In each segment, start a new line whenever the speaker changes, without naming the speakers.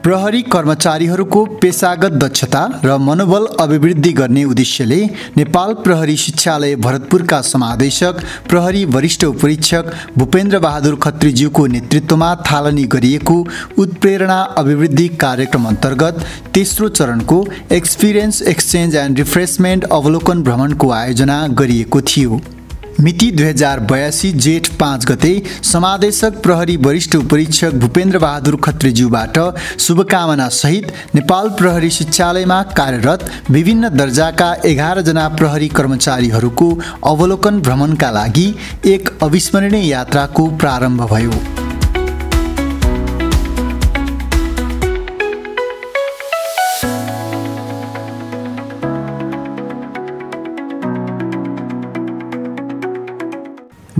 प्रहरी कर्मचारीहरूको पेशागत दक्षता र मनोबल अभिवृद्धि गर्ने उद्देश्यले नेपाल प्रहरी शिक्षालय भरतपुरका समादेशक प्रहरी वरिष्ठ उपरीक्षक भूपेन्द्र बहादुर खत्रीज्यूको नेतृत्वमा थालनी गरिएको उत्प्रेरणा अभिवृद्धि कार्यक्रम अन्तर्गत तेस्रो चरणको एक्सपिरियन्स एक्सचेन्ज एन्ड रिफ्रेसमेन्ट अवलोकन भ्रमणको आयोजना गरिएको थियो। मिति 2082 जेठ 5 गते समादेशक प्रहरी वरिष्ठ उपरीक्षक भूपेन्द्र बहादुर खत्रीज्यूबाट शुभकामना सहित नेपाल प्रहरी शिक्षालयमा कार्यरत विभिन्न दर्जाका 11 जना प्रहरी कर्मचारीहरूको अवलोकन भ्रमणका लागि एक अविस्मरणीय यात्राको प्रारम्भ भयो।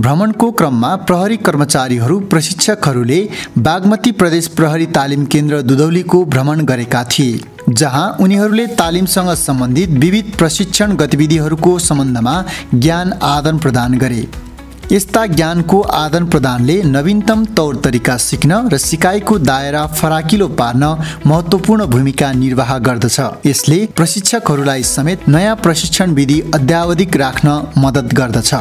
भ्रमणको क्रममा प्रहरी कर्मचारीहरू प्रशिक्षकहरूले बागमती प्रदेश प्रहरी तालिम केन्द्र दुधौलीको भ्रमण गरेका थिए, जहाँ उनीहरूले तालिमसँग सम्बन्धित विविध प्रशिक्षण गतिविधिहरूको सम्बन्धमा ज्ञान आदान प्रदान गरे। यस्ता ज्ञानको आदान प्रदानले नवीनतम तौर तरिका सिक्न र सिकाइको दायरा फराकिलो पार्न महत्त्वपूर्ण भूमिका निर्वाह गर्दछ। यसले प्रशिक्षकहरूलाई समेत नयाँ प्रशिक्षण विधि अद्यावधिक राख्न मद्दत गर्दछ।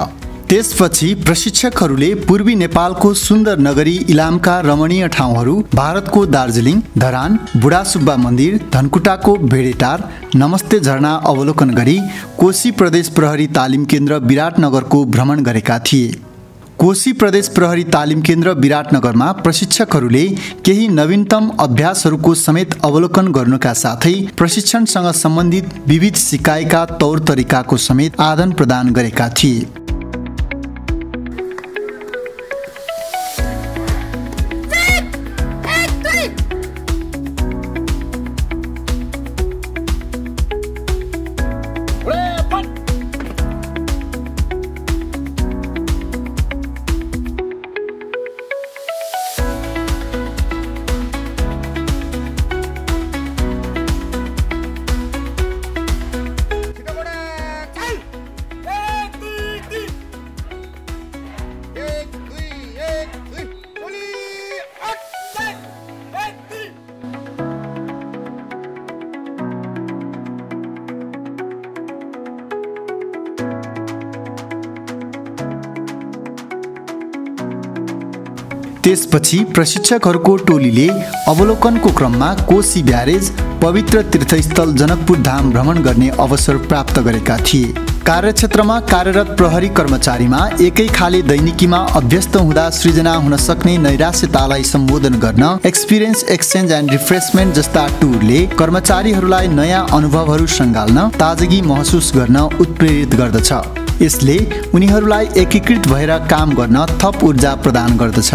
त्यसपछि प्रशिक्षकहरूले पूर्वी नेपालको सुन्दर नगरी इलामका रमणीय ठाउँहरू, भारतको दार्जिलिङ, धरान, बुढासुब्बा मन्दिर, धनकुटाको भेडेटार, नमस्ते झरना अवलोकन गरी कोशी प्रदेश प्रहरी तालिम केन्द्र विराटनगरको भ्रमण गरेका थिए। कोशी प्रदेश प्रहरी तालिम केन्द्र विराटनगरमा प्रशिक्षकहरूले केही नवीनतम अभ्यासहरूको समेत अवलोकन गर्नुका साथै प्रशिक्षणसँग सम्बन्धित विविध सिकाइका तौर तरिकाको समेत आदान प्रदान गरेका थिए। त्यसपछि प्रशिक्षकहरूको टोलीले अवलोकनको क्रममा कोशी ब्यारेज, पवित्र तीर्थस्थल जनकपुर धाम भ्रमण गर्ने अवसर प्राप्त गरेका थिए। कार्यक्षेत्रमा कार्यरत प्रहरी कर्मचारीमा एकै खाले दैनिकीमा अभ्यस्त हुँदा सृजना हुन सक्ने नैराश्यतालाई सम्बोधन गर्न एक्सपिरियन्स एक्सचेन्ज एन्ड रिफ्रेसमेन्ट जस्ता टुरले कर्मचारीहरूलाई नयाँ अनुभवहरू सँगाल्न, ताजगी महसुस गर्न उत्प्रेरित गर्दछ। यसले उनीहरूलाई एकीकृत भएर काम गर्न थप ऊर्जा प्रदान गर्दछ।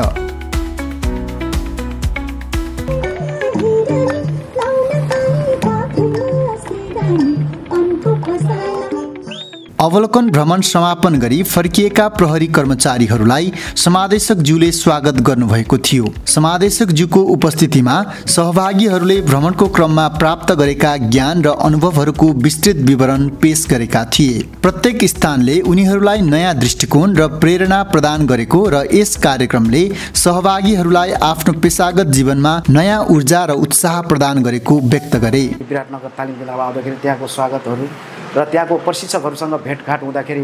अवलोकन भ्रमण समापन गरी फर्किएका प्रहरी कर्मचारीहरूलाई समादेशकज्यूले स्वागत गर्नुभएको थियो। समादेशकज्यूको उपस्थितिमा सहभागीहरूले भ्रमणको क्रममा प्राप्त गरेका ज्ञान र अनुभवहरूको विस्तृत विवरण पेश गरेका थिए। प्रत्येक स्थानले उनीहरूलाई नयाँ दृष्टिकोण र प्रेरणा प्रदान गरेको र यस कार्यक्रमले सहभागीहरूलाई आफ्नो पेशागत जीवनमा नयाँ ऊर्जा र उत्साह प्रदान गरेको व्यक्त गरे।
विराटनगर तालिम केन्द्रमा आउँदाखेरि त्यहाँको स्वागतहरू र त्यहाँको प्रशिक्षकहरूसँग भेटघाट हुँदाखेरि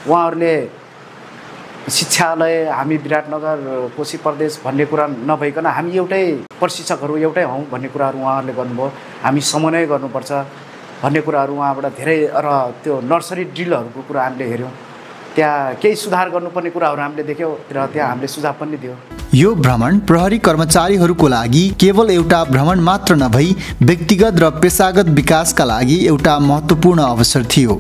उहाँहरूले शिक्षालय हामी विराटनगर कोशी प्रदेश भन्ने कुरा नभइकन हामी एउटै प्रशिक्षकहरू एउटै हौँ भन्ने कुराहरू उहाँहरूले गर्नुभयो। हामी समन्वय गर्नुपर्छ भन्ने कुराहरू उहाँबाट धेरै र त्यो नर्सरी ड्रिलहरूको कुरा हामीले हेऱ्यौँ। त्यहाँ केही सुधार गर्नुपर्ने कुराहरू हामीले देख्यौँ र त्यहाँ हामीले सुझाव पनि दियौँ।
यो भ्रमण प्रहरी कर्मचारीहरूको लागि केवल एउटा भ्रमण मात्र नभई व्यक्तिगत र पेशागत विकासका लागि एउटा महत्त्वपूर्ण अवसर थियो।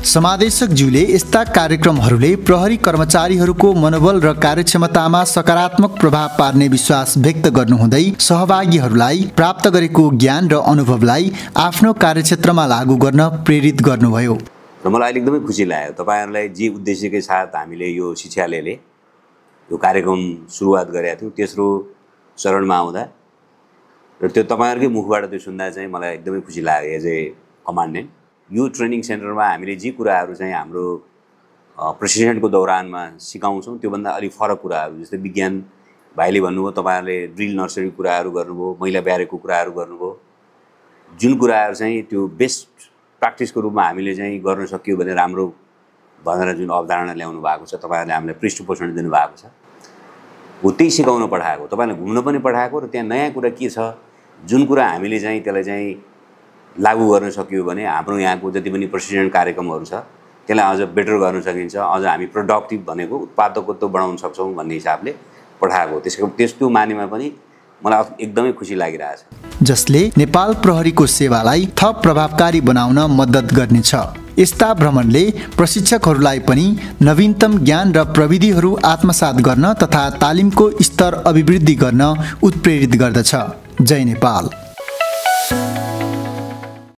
समादेशकज्यूले यस्ता कार्यक्रमहरूले प्रहरी कर्मचारीहरूको मनोबल र कार्यक्षमतामा सकारात्मक प्रभाव पार्ने विश्वास व्यक्त गर्नुहुँदै सहभागीहरूलाई प्राप्त गरेको ज्ञान र अनुभवलाई आफ्नो कार्यक्षेत्रमा लागू गर्न प्रेरित गर्नुभयो।
र मलाई अहिले एकदमै खुसी लाग्यो तपाईँहरूलाई जे उद्देश्यकै साथ हामीले यो शिक्षालयले यो कार्यक्रम सुरुवात गरेका थियौँ तेस्रो चरणमा आउँदा र त्यो तपाईँहरूकै मुखबाट त्यो सुन्दा चाहिँ मलाई एकदमै खुसी लाग्यो। एज ए कमान्डेन्ट यो ट्रेनिङ सेन्टरमा हामीले जे कुराहरू चाहिँ हाम्रो प्रशिक्षणको दौरानमा सिकाउँछौँ त्योभन्दा अलिक फरक कुराहरू, जस्तै विज्ञान भाइले भन्नुभयो तपाईँहरूले ड्रिल नर्सरी कुराहरू गर्नुभयो, मैला ब्यारेकको कुराहरू गर्नुभयो, जुन कुराहरू चाहिँ त्यो बेस्ट प्र्याक्टिसको रूपमा हामीले चाहिँ गर्न सकियो भने राम्रो भनेर जुन अवधारणा ल्याउनु भएको छ, तपाईँहरूले हामीलाई पृष्ठपोषण दिनुभएको छ, हो त्यही सिकाउन पठाएको, तपाईँलाई घुम्न पनि पठाएको र त्यहाँ नयाँ कुरा के छ जुन कुरा हामीले चाहिँ त्यसलाई चाहिँ लागू गर्न सकियो भने हाम्रो यहाँको जति पनि प्रशिक्षण कार्यक्रमहरू छ त्यसलाई अझ बेटर गर्न सकिन्छ, अझ हामी प्रोडक्टिभ भनेको उत्पादकत्व बढाउन सक्छौँ भन्ने हिसाबले पठाएको। त्यस्तो मानेमा पनि मलाई एकदमै खुसी लागिरहेछ,
जसले नेपाल प्रहरीको सेवालाई थप प्रभावकारी बनाउन मद्दत गर्नेछ। यस्ता भ्रमणले प्रशिक्षकहरूलाई पनि नवीनतम ज्ञान र प्रविधिहरू आत्मसात गर्न तथा तालिमको स्तर अभिवृद्धि गर्न उत्प्रेरित गर्दछ। जय नेपाल।